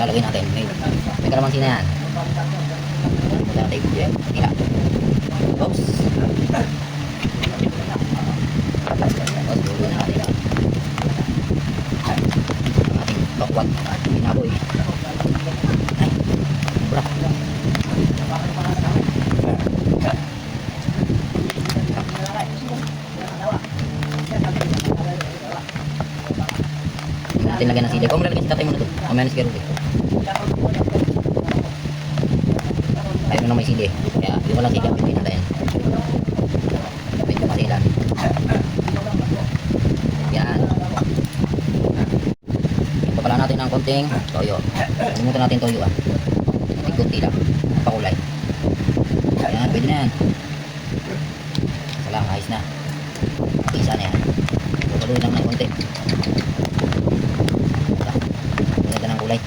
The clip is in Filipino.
lalagay natin. May kalamansi na yan. Punta natin yung video. Tila. Oops. Tapos dulo na natin. Ang ating tokwat. Binaboy. Ay. Bra. Natin lagyan ng sili. Kung lalagyan si tatay mo na ito, mamaya na si Garuti. Ayaw mo na may sili. Kaya yung walang sili ang pipin natin. Medyo masilan. Yan. Ito pala natin ng konting toyo. Limutan natin toyo ah. Konting kunti lang. Pakulay. Yan, pwede na yan. Isa lang, ayos na. Isa na yan. Papaluin lang ng konti. Ganda ng kulay.